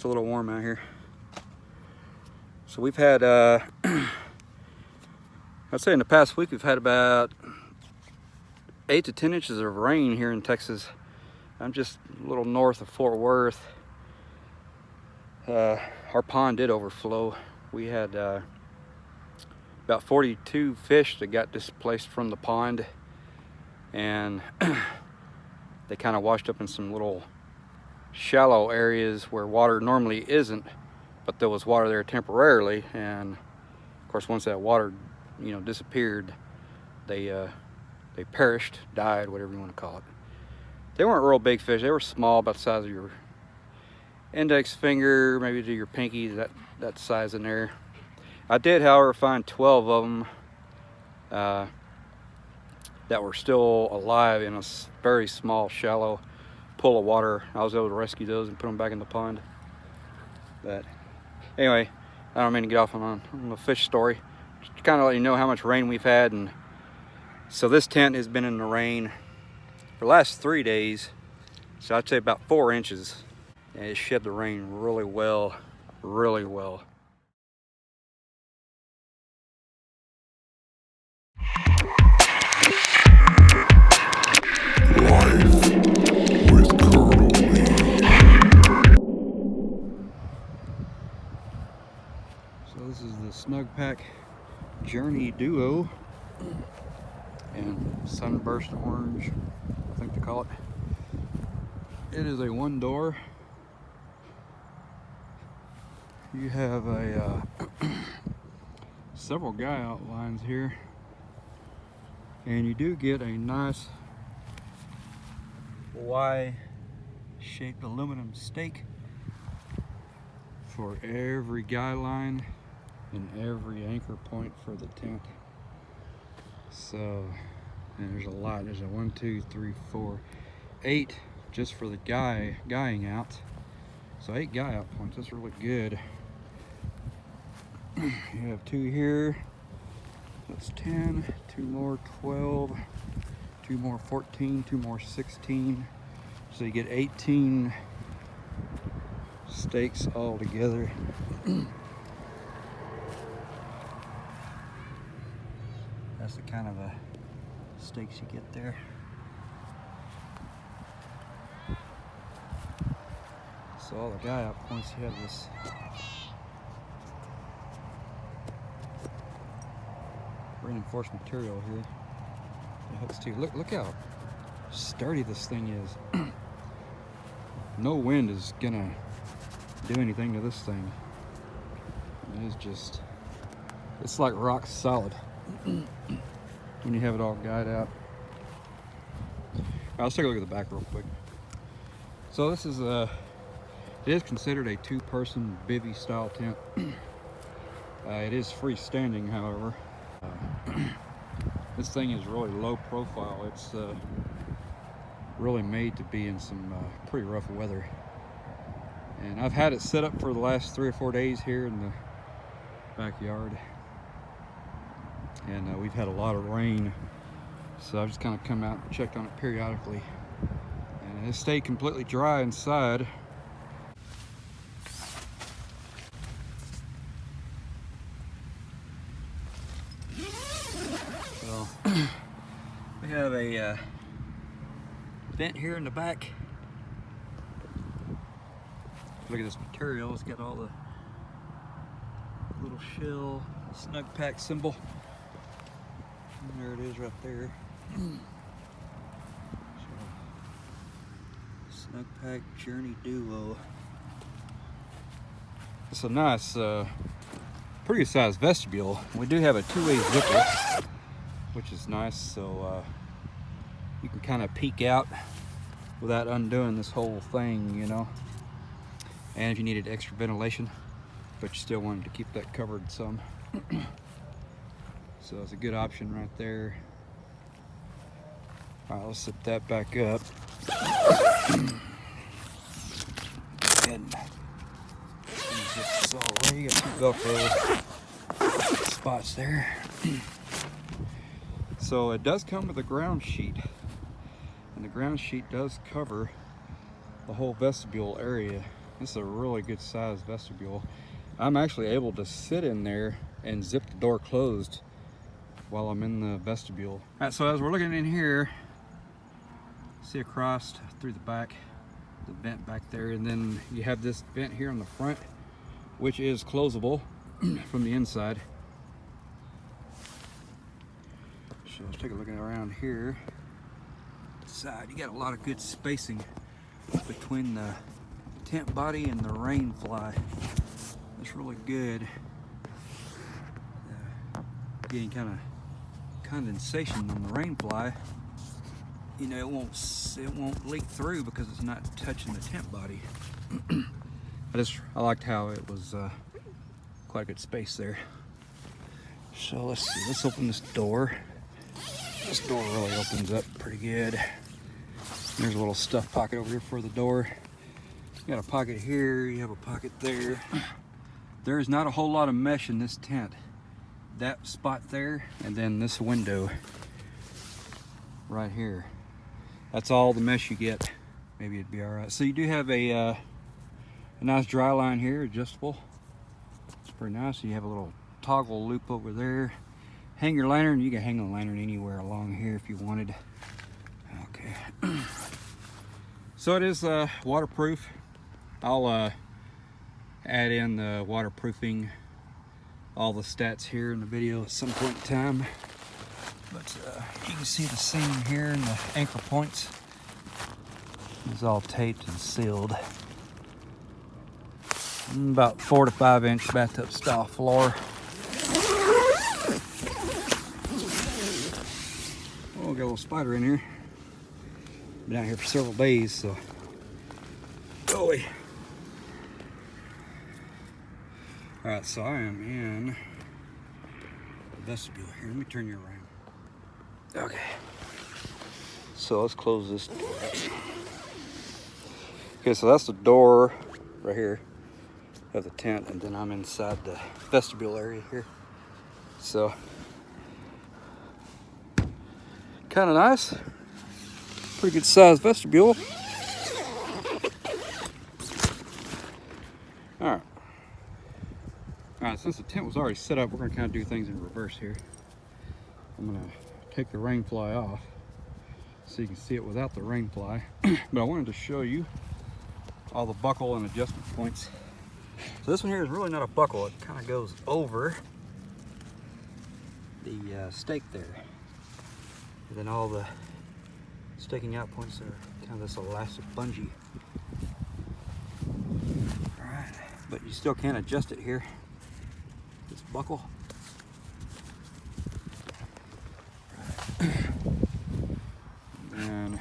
a little warm out here. So we've had, I'd say in the past week, we've had about 8 to 10 inches of rain here in Texas. I'm just a little north of Fort Worth. Our pond did overflow. We had about 42 fish that got displaced from the pond, and they kind of washed up in some little shallow areas where water normally isn't, but there was water there temporarily. And of course, once that water, disappeared, they perished, died, whatever you want to call it. They weren't real big fish. They were small, about the size of your index finger, maybe to your pinky, that size in there. I did, however, find 12 of them that were still alive in a very small, shallow pool of water. I was able to rescue those and put them back in the pond. But anyway, I don't mean to get off on the fish story. Just to kind of let you know how much rain we've had. And so this tent has been in the rain for the last 3 days. So I'd say about 4 inches. And it shed the rain really well, really well. So this is the SnugPak Journey Duo and Sunburst Orange, I think they call it. It is a 1-door. You have a several guy outlines here, and you do get a nice Y-shaped aluminum stake for every guy line and every anchor point for the tent. So, and there's a lot. There's a 1, 2, 3, 4, 8 just for the guying out. So 8 guy out points. That's really good. You have 2 here. That's 10. 2 more 12. 2 more 14. 2 more 16. So you get 18 stakes all together. That's the kind of stakes you get there. So all the guy out points, you have this reinforced material here. It hooks to you. Look how sturdy this thing is. No wind is gonna do anything to this thing. It is just, it's like rock solid when you have it all guyed out. All right, let's take a look at the back real quick. So this is it is considered a 2-person bivvy style tent. It is freestanding, however. This thing is really low profile. It's really made to be in some pretty rough weather. And I've had it set up for the last 3 or 4 days here in the backyard. And we've had a lot of rain. So I've just kind of come out and checked on it periodically. And it stayed completely dry inside. So we have a vent here in the back. Look at this material. It's got all the little shell SnugPak symbol. And there it is right there. So, SnugPak Journey Duo. It's a nice, pretty good sized vestibule. We do have a 2-way zipper, which is nice. So you can kind of peek out without undoing this whole thing, And if you needed extra ventilation, but you still wanted to keep that covered some. So it's a good option right there. All right, let's zip that back up. And zip this all away. You got 2 Velcro spots there. So it does come with a ground sheet, and the ground sheet does cover the whole vestibule area. This is a really good sized vestibule. I'm actually able to sit in there and zip the door closed while I'm in the vestibule. All right, so as we're looking in here, see across through the back, the vent back there, and then you have this vent here on the front, which is closable from the inside. So let's take a look around here. Side, you got a lot of good spacing between the tent body and the rain fly. That's really good. Getting kind of condensation on the rain fly. You know, it won't leak through because it's not touching the tent body. I liked how it was quite a good space there. So let's see, let's open this door. This door really opens up pretty good. There's a little stuff pocket over here for the door. You got a pocket here, you have a pocket there. There is not a whole lot of mesh in this tent. That spot there, and then this window right here. That's all the mesh you get. Maybe it'd be all right. So you do have a nice dry line here, adjustable. It's pretty nice. You have a little toggle loop over there. Hang your lantern. You can hang a lantern anywhere along here if you wanted. Okay. So it is waterproof. I'll add in the waterproofing, all the stats here in the video at some point in time. But you can see the seam here and the anchor points. It's all taped and sealed. About 4 to 5 inch bathtub style floor. Oh, got a little spider in here. Been out here for several days, so. Oh, all right, so I am in the vestibule here. Let me turn you around. Okay. So let's close this door. Okay, so that's the door right here of the tent, and then I'm inside the vestibule area here. So, kind of nice. Pretty good sized vestibule. All right, since the tent was already set up, we're gonna kind of do things in reverse here. I'm gonna take the rain fly off so you can see it without the rain fly. But I wanted to show you all the buckle and adjustment points. So this one here is really not a buckle. It kind of goes over the stake there. And then all the staking out points are kind of this elastic bungee. All right, but you still can't adjust it here. This buckle. And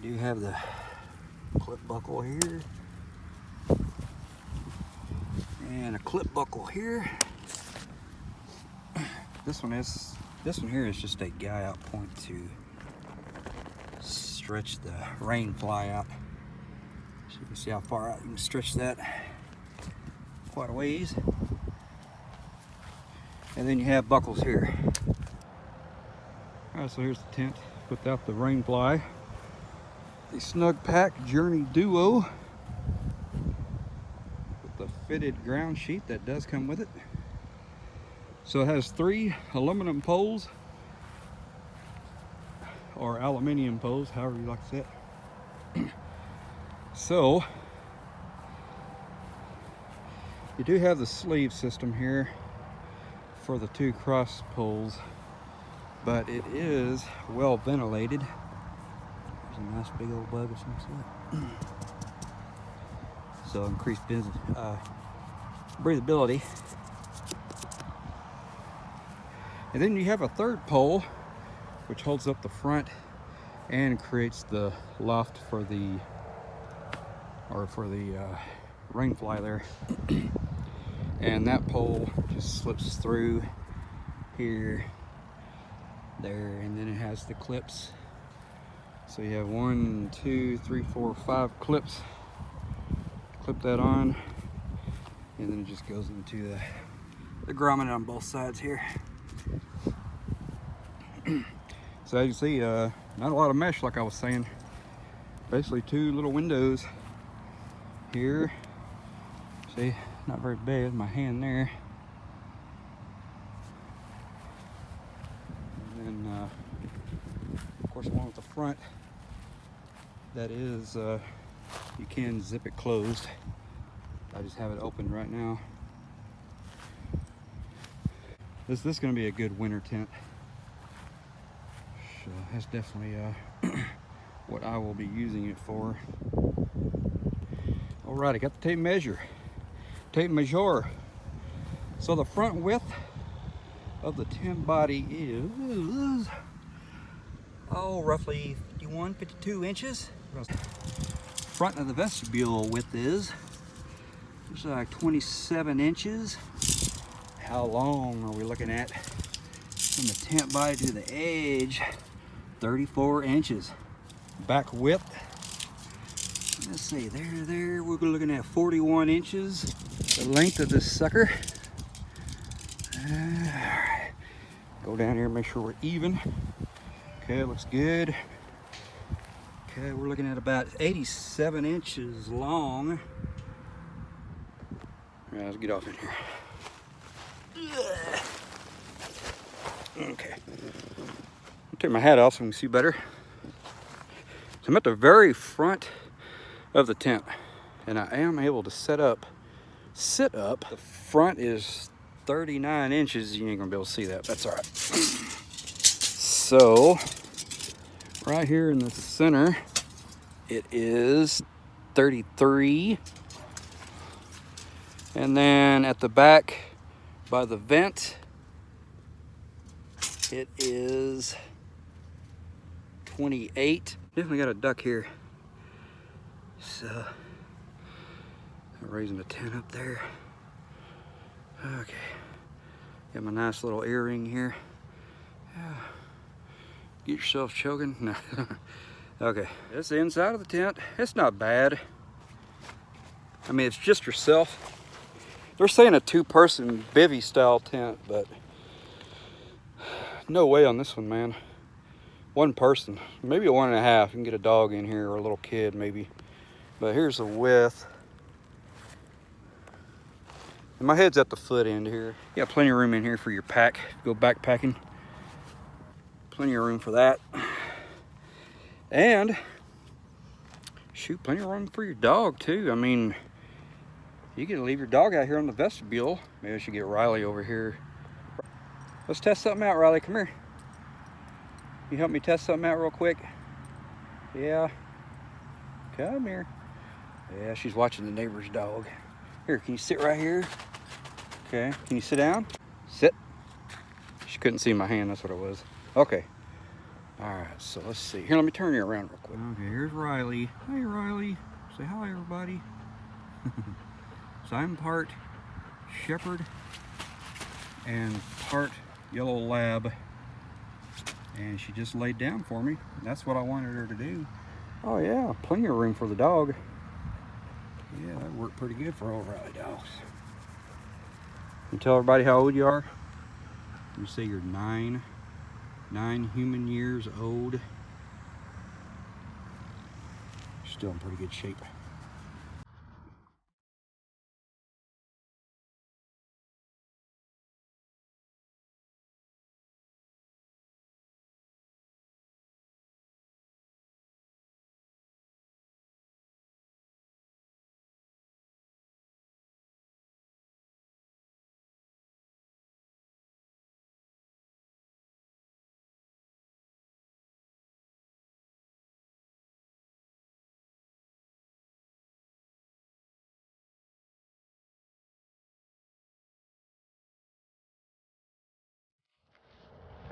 you do have the clip buckle here. And a clip buckle here. This one here is just a guy out point to stretch the rain fly out. So you can see how far out you can stretch that. Quite a ways. And then you have buckles here. All right, so here's the tent without the rain fly. The SnugPak Journey Duo with the fitted ground sheet that does come with it. So it has 3 aluminum poles, or aluminium poles, however you like to say it. So you do have the sleeve system here for the 2 cross poles, but it is well ventilated. There's a nice big old bug or something. So increased breathability. And then you have a 3rd pole which holds up the front and creates the loft for the rain fly there. And that pole just slips through here, there, and then it has the clips. So you have 1, 2, 3, 4, 5 clips. Clip that on, and then it just goes into the grommet on both sides here. So as you see, not a lot of mesh like I was saying. Basically 2 little windows here. See, not very big, my hand there. And then, of course, the one with the front, that is, you can zip it closed. I just have it open right now. This is going to be a good winter tent. So that's definitely what I will be using it for. All right, I got the tape measure. Tape measure. So the front width of the tent body is roughly 51, 52 inches. Front of the vestibule width is just like 27 inches. How long are we looking at from the tent body to the edge? 34 inches. Back width, let's see, there, we're looking at 41 inches. The length of this sucker. Go down here and make sure we're even. Okay, it looks good. Okay, we're looking at about 87 inches long. All right, let's get off in here. Okay. I'll take my hat off so we can see better. So I'm at the very front of the tent, and I am able to sit up. The front is 39 inches. You ain't gonna be able to see that. That's all right. So right here in the center, it is 33. And then at the back by the vent, it is 28. Definitely got a duck here. So I'm raising the tent up there. Okay. Got my nice little earring here. Yeah. Get yourself choking. No. Okay. It's the inside of the tent. It's not bad. I mean, it's just yourself. They're saying a 2-person bivvy style tent, but no way on this one, man. 1 person, maybe a 1.5. You can get a dog in here or a little kid maybe. But here's the width. And my head's at the foot end here. You got plenty of room in here for your pack. Go backpacking. Plenty of room for that. And shoot, plenty of room for your dog too. I mean, you can leave your dog out here on the vestibule. Maybe I should get Riley over here. Let's test something out, Riley. Come here. You help me test something out real quick? Yeah. Come here. Yeah, she's watching the neighbor's dog. Here, can you sit right here? Okay, can you sit down? Sit. She couldn't see my hand, that's what it was. Okay. All right, so let's see. Here, let me turn you around real quick. Okay, here's Riley. Hey, Riley. Say hi, everybody. So I'm part shepherd and part yellow lab. And she just laid down for me. That's what I wanted her to do. Oh yeah, plenty of room for the dog. Yeah, that worked pretty good for old Riley dogs. You tell everybody how old you are? You say you're 9 human years old. Still in pretty good shape.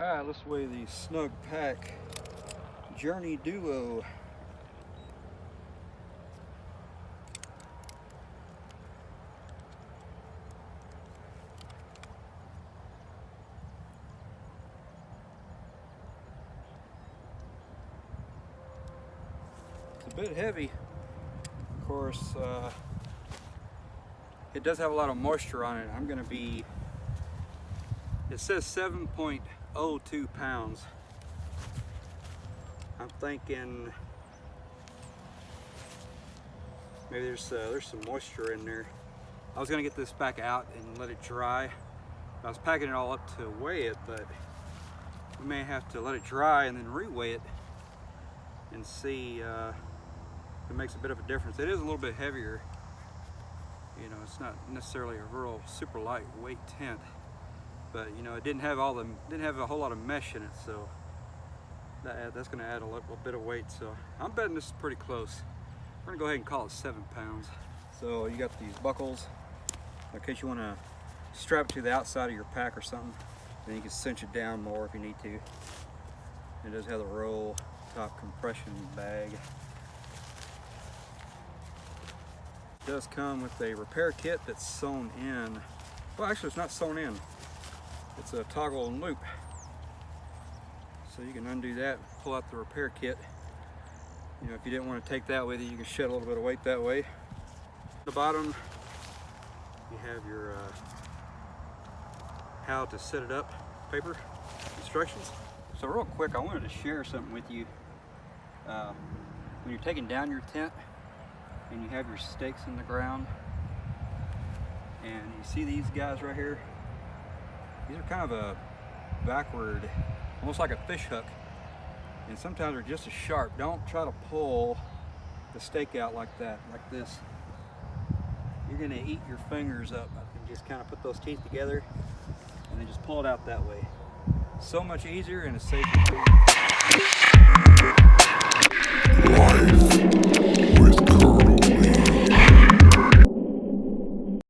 Alright, let's weigh the SnugPak Journey Duo. It's a bit heavy. Of course, it does have a lot of moisture on it. I'm going to be, it says 7.02 pounds. I'm thinking Maybe there's some moisture in there. I was gonna get this back out and let it dry. I was packing it all up to weigh it, but we may have to let it dry and then re-weigh it and see if it makes a bit of a difference. It is a little bit heavier. You know, it's not necessarily a real super lightweight tent, but you know, it didn't have a whole lot of mesh in it, so that's going to add a little bit of weight. So I'm betting this is pretty close. We're going to go ahead and call it 7 pounds. So you got these buckles in case you want to strap it to the outside of your pack or something. Then you can cinch it down more if you need to. It does have the roll top compression bag. It does come with a repair kit that's sewn in. Well, actually it's not sewn in. It's a toggle and loop. So you can undo that, pull out the repair kit. You know, if you didn't want to take that with you, you can shed a little bit of weight that way. At the bottom, you have your how to set it up paper instructions. So real quick, I wanted to share something with you. When you're taking down your tent and you have your stakes in the ground, and you see these guys right here, these are kind of a backward, almost like a fish hook, and sometimes they're just as sharp. Don't try to pull the stake out like that, like this. You're gonna eat your fingers up. I can just kind of put those teeth together and then just pull it out that way. So much easier and it's safer.